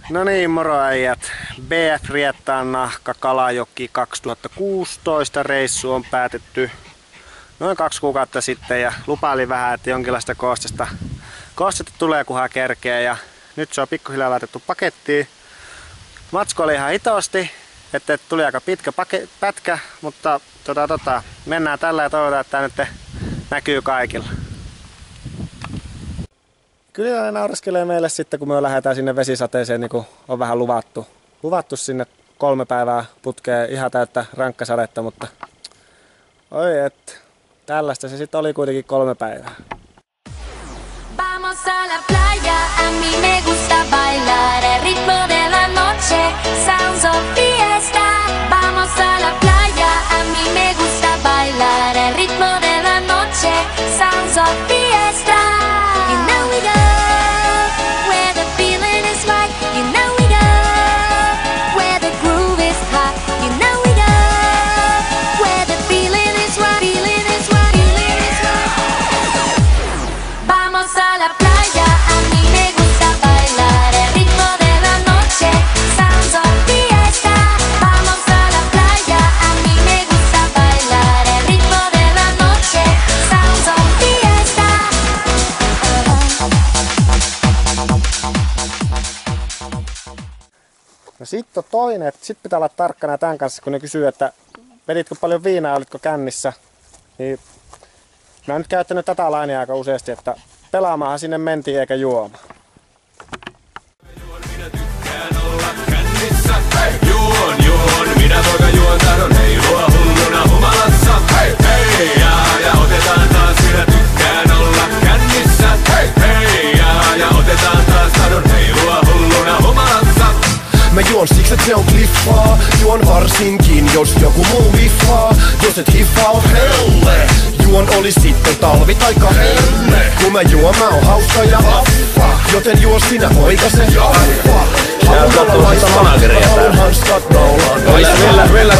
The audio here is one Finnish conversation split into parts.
No niin, moro äijät. BF Riettaan nahka Kalajoki 2016 reissu on päätetty noin 2 kuukautta sitten ja lupaili vähän, että jonkinlaista koostetta tulee kunhan kerkee ja nyt se on pikkuhiljaa laitettu pakettiin. Matsku oli ihan hitosti, että tuli aika pitkä pätkä, mutta mennään tällä ja toivotaan, että tämä nyt näkyy kaikilla. Kyllä ne naureskelee meille sitten, kun me lähdetään sinne vesisateeseen, niin kuin on vähän luvattu sinne 3 päivää putkeen ihan täyttä rankkasadetta, mutta oi et, tällaista se sitten oli kuitenkin 3 päivää. Vamos a la playa, a mí me gusta bailar el ritmo de la noche, sounds of fiesta. Vamos a la playa, a mí me gusta bailar el ritmo de la noche, sounds of fiesta. You know we go where the feeling is right. You know we go where the groove is hot. You know we go where the feeling is right. Feeling is right. Feeling is right. Vamos a la playa, a mí me gusta bailar el ritmo de la noche, sounds of fiesta. Vamos a la playa, a mí me gusta bailar el ritmo de la noche, sounds of fiesta. No sitten on toinen, että sit pitää olla tarkkana tämän kanssa, kun ne kysyy, että veditkö paljon viinaa, olitko kännissä. Niin mä oon nyt käyttänyt tätä lainia aika useasti, että pelaamaanhan sinne mentiin eikä juomaan. Juon, minä poika juon, tahdon heilua hulluna humalassa. Hei, hei, ja otetaan taas, minä tykkään olla kännissä. Hei, hei, ja otetaan taas, tahdon heilua hulluna humalassa. Mä juon siksi, et se on kliffaa. Juon varsinkin, jos joku muu hiffaa. Jos et hiffaa, on helle. Juon oli sitten talvi tai helle. Kun mä juon, mä oon hauska ja vaffa. Joten juo sinä poikase jaffa. Halualla laistaa, haluan hanskat naulaan. Vellä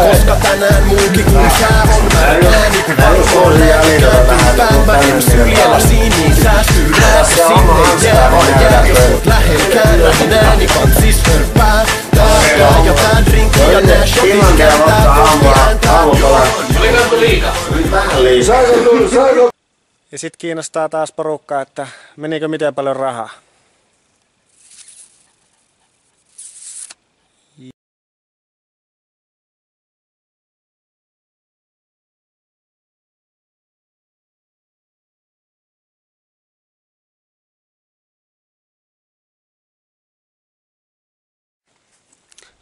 koska tänään muukin kun sää on märkää. Niin kuin valkoon kääntyy mä en syljellä siniin. Säästyy räässä sinne jää. Jos oot lähellekään, lähin ääni kantsis hörpää. Tää ja tää drinkki ja nää shotit kääntää. Oliko liikaa? Vähän liikaa. Ja sit kiinnostaa taas porukkaa, että menikö miten paljon rahaa.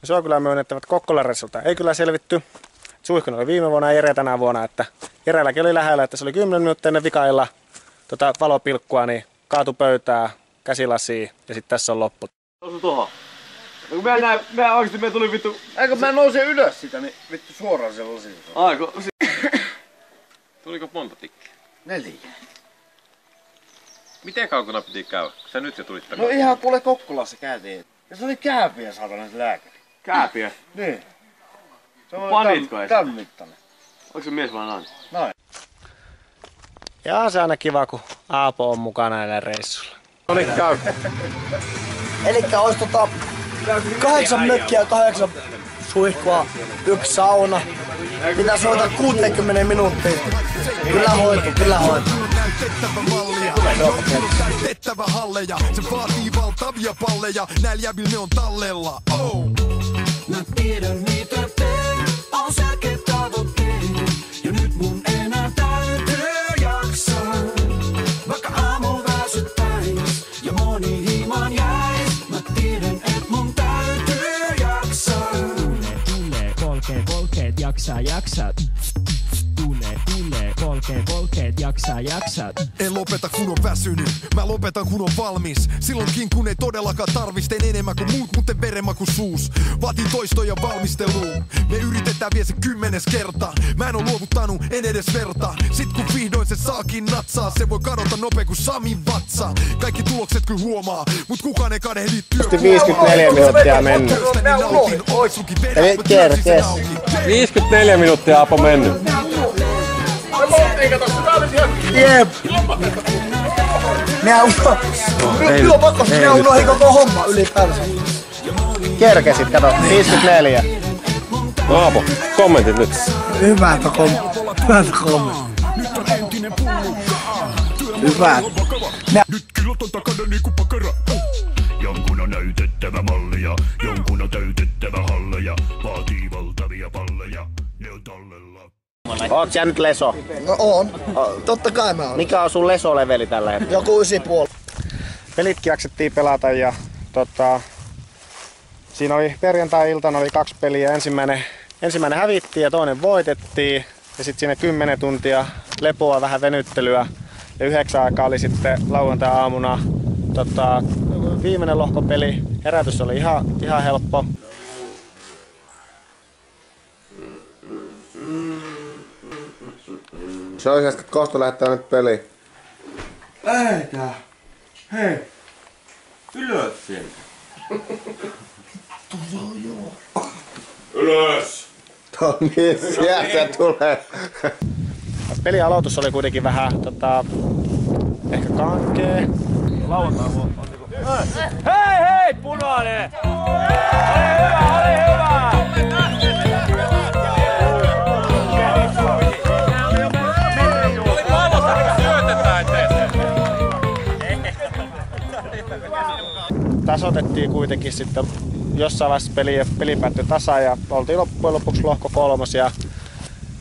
Se on kyllä myönnettävät Kokkolan reissulta. Ei kyllä selvitty. Suihkunen oli viime vuonna ja Jere tänä vuonna, että Jerelläkin oli lähellä, että se oli 10 minuuttia ennen vikailla valopilkkua, niin kaatu pöytää, käsilasiin ja sitten tässä on loppu. Osu tuohon. Mä oikeesti me tuli vittu. Eikö mä nousen ylös sitä, niin vittu suoraan se lasi. Aiko? Tuliko monta tikkiä? 4. Miten kaukana piti käydä? Sä nyt jo tulit tänne. No ihan kuule Kokkolassa käytiin. Ja se oli Kääpiä saatana se lääkäri. Kääpiä? Niin. Se on Panitko edes? Tän mittainen. Onko se mies vai nainen? Noin. Ja on se aina kiva, kun Aapo on mukana näillä reissuilla. No niin, käy. Elikkä ois 8 mökkiä, 8 suihkua, 1 sauna. Pitää soittaa 60 minuuttia. Kyllä hoitu. Tettävä halleja, se vaatii valtavia palleja. Näillä jävillä ne on tallella. Oh. Mä tiedän mitä teen, on selkeä tavoitteen. Ja nyt mun enää täytyy jaksaa. Vaikka aamu väsyttäis ja moni himaan jäis. Mä tiedän et mun täytyy jaksaa. Tulee, polkeet, jaksaa. Tulee, polkeet, jaksaa. En lopeta kun on väsynyt, mä lopetan kun on valmis. Silloinkin kun ei todellakaan tarvis, teen enemmän kuin muut, muuten veremaku suus. Vaatin toistoja valmisteluun, me yritetään vielä se 10. kerta. Mä en oo luovuttanut, en edes verta. Sit kun vihdoin se saakin natsaa, se voi kadota nopea kuin Samin vatsa. Kaikki tulokset kyllä huomaa, mut kukaan ei kadehdi työkuomaa. 54 minuuttia mennyt. Eli kerkees. 54 minuuttia Aapo mennyt. Jep. Nyt on pakko, minä unohdin koko homma ylipäänsä. Kerkesit, kato, 54. No Aapo, kommentit nyt. Hyvät kommentit. Hyvät. Nyt kilot on takana niinku pakara. Jonkun on näytettävä mallia, jonkun on täytettävä halleja. Vaatii valtavia palleja, ne on tallella. Oot sä nyt leso? No on. Totta kai mä oon. Mikä on sun lesoleveli tällä hetkellä? Joku 9,5. Pelitkin jaksettiin pelata ja siinä oli perjantai-iltana oli 2 peliä. Ensimmäinen hävittiin ja toinen voitettiin. Ja sitten siinä 10 tuntia lepoa, vähän venyttelyä. Ja 9 aikaa oli sitten lauantai-aamuna viimeinen lohkopeli. Herätys oli ihan helppo. Se olisi äsken Kosto lähettää nyt peliin. Lähetään. Hei. Ylös sieltä. Ylös. Niin, sieltä tulee. Pelin aloitus oli kuitenkin vähän ehkä kankee. Lauantai on niinku... Hei, punainen! Ole hyvä! Tasoitettiin kuitenkin sitten jossain vaiheessa peli päättyi tasa ja oltiin loppujen lopuksi lohko 3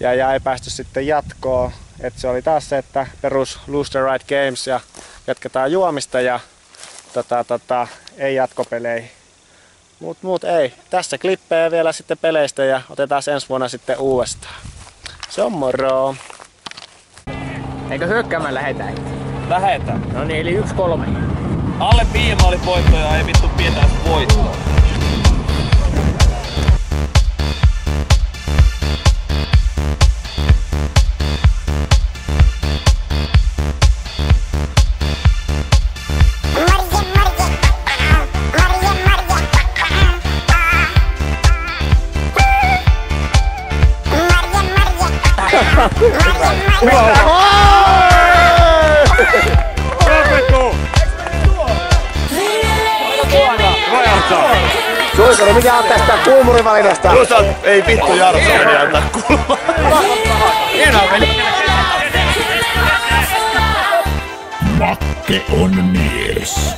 ja ei päästy sitten jatkoon. Et se oli taas se, että perus lose the right games ja jatketaan juomista ja ei jatkopelejä. Mut ei. Tässä klippejä vielä sitten peleistä ja otetaan ensi vuonna sitten uudestaan. Se on moro! Eikö hyökkäämään lähetään? Lähetään. No niin, eli 1-3. Alle viima oli voitto ja ei vittu pidetään voittoa. Suikari, mikä on tästä kulmurivalinnasta? Ei vittu Jarso, ei antaa kulmaa. Hienoa veli. Makke on mies.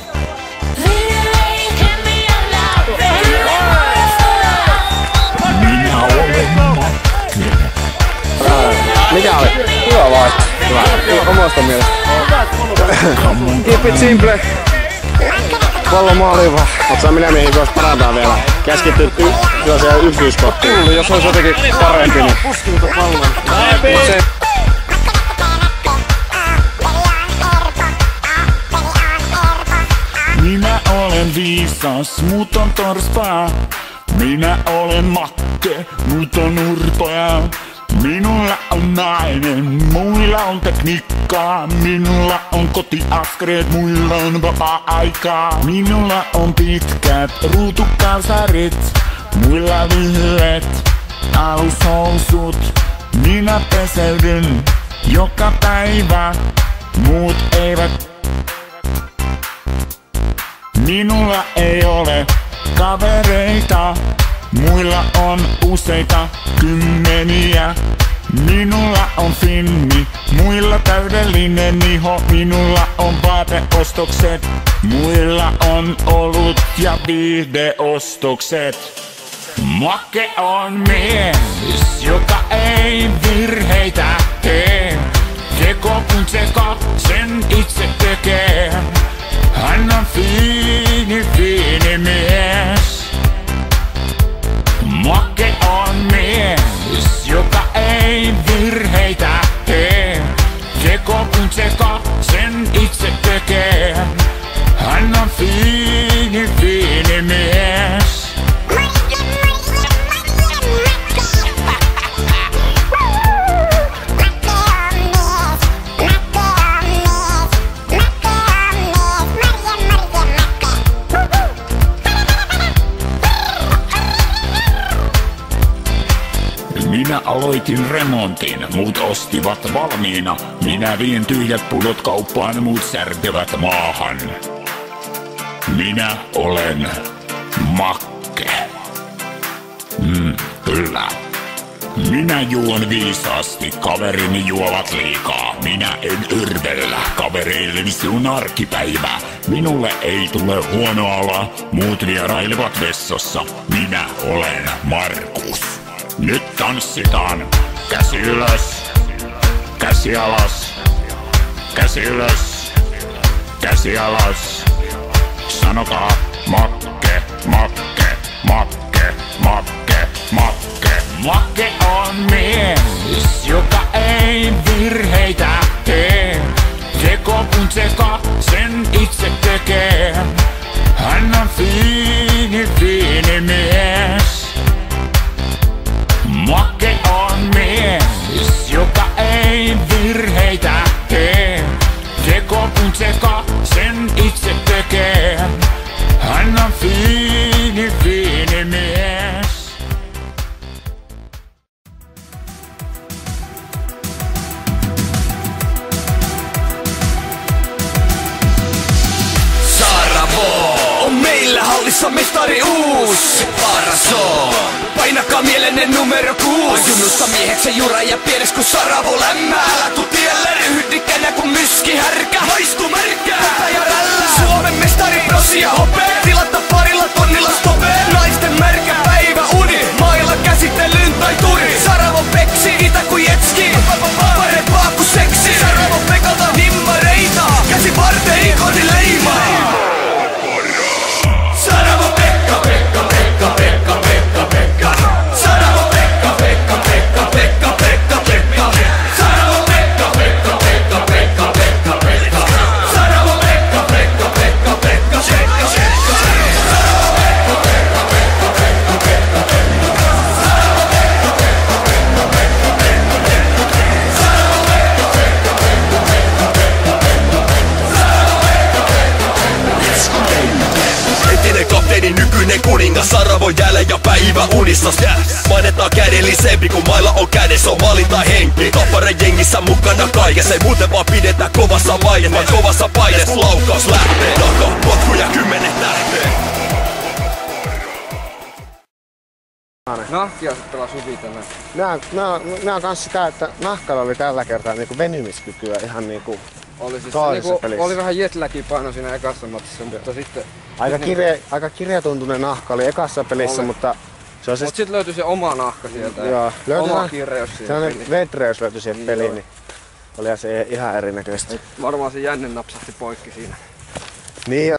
Minä olen Makke. Mikä oli? Hyvä vai? Hyvä. Omasta mielestä. Keep it simple. Pallo maaliin vaan. Oot sä minä mihin voisi parantaa vielä? Keskittyy sellaiseen yksityiskohtiin. Jos olisi jotenkin parempi, niin... Puskilta pallon. Minä olen viisas, mut on torspaa. Minä olen Makke, mut on urpoja. Minulla on nainen, muilla on tekniikkaa. Minulla on kotiaskareet, muilla on vapaa-aikaa. Minulla on pitkät ruutukalsarit, muilla lyhyet alushousut. Minä peseydyn joka päivä, muut eivät. Minulla ei ole kavereita, muilla on useita kymmeniä. Minulla on finni, muilla täydellinen iho. Minulla on vaateostokset, muilla on olut ja viihdeostokset. Makke on mies, joka ei virheitä tee. Teko kun teko, sen itse tekee. Hän on fiini mies. Makke on mies, joka ei virheitä tee. Teko kun teko, sen itse tekee. Hän on fiini mies. aloitin remontin, muut ostivat valmiina. Minä vien tyhjät pullot kauppaan, muut särkevät maahan. Minä olen Makke. Kyllä. Minä juon viisaasti, kaverini juovat liikaa. Minä en yrvellä, kavereilleni se on arkipäivä. Minulle ei tule huono ala, muut vierailevat vessossa. Minä olen Markus. Nyt tanssitaan. Käsi ylös, käsi alas, käsi ylös, käsi alas. Sanokaa Makke, Makke, Makke, Makke, Makke. Makke on mies, joka ei virheitä tee. Teko kun teka, sen itse tekee. Hän on fiini mies. Makke on mies, joka ei virheitä tee. Teko kun teka, sen itse tekee. Hän on fiini mies. On meillä hallissa mestari uus. Paras on. Painakaa mielenne numero 6. Junnusta mieheksi jura ja pienes kun Saravo lämmää. Älä tuu tielle ryhdikänä kun myski härkä. Maistu märkää. Tätä ja rällää. Suomen mestari prosi ja hopee. Tilata parilla tonnilla stopee. Naisten märkä päivä uni. Mailla käsittelyyn tai turi. Saravo peksi itä kuin jetski. Parempaa kuin seksi. Saravo pekalta himmareita. Käsi varten ikoni leimaa. Saravo Pekka, Pekka, Pekka, Pekka, Pekka, Pekka. Saravo Pekka, Pekka, Pekka, Pekka, Pekka, Pekka. Saravo Pekka, Pekka, Pekka, Pekka, Pekka, Pekka. Saravo Pekka, Pekka, Pekka, Pekka, Pekka, Pekka. Saravo Pekka, Pekka, Pekka, Pekka, Pekka, Pekka. Saravo Pekka, Pekka, Pekka, Pekka, Pekka, Pekka. Saravo Pekka, Pekka, Pekka, Pekka, Pekka, Pekka. Saravo Pekka, Pekka, Pekka. Entinen kapteeni, nykyinen kuningas. Saravo jäällä ja päivä unissa. Mainitaan kädellisempi kun mailla on kädessä. On valinta henki. Tapparen jengissä mukana kaikessa. Ei muuten vaan pidetä kovassa vaiheessa, vaan kovassa paineessa kun laukaus lähtee. Naka, potkuja 10 tähteen. Nahkia sit pelaa suvi tänään. Nää on kans sitä, että nahkalla oli tällä kertaa niinku venymiskykyä ihan niinku oli siis toisessa niinku, pelissä. oli vähän jetläkin paino siinä ekassa matsissa, mutta sitten... Aika kireätuntunen nahka oli ekassa pelissä, mutta... Se on Mut sit löytyi se oma nahka sieltä joo, ja oma kireys siihen. Sellainen vedreys löytyi siihen peliin, niin oli se ihan erinäköistä. Varmaan se jänne napsahti poikki siinä. Niin,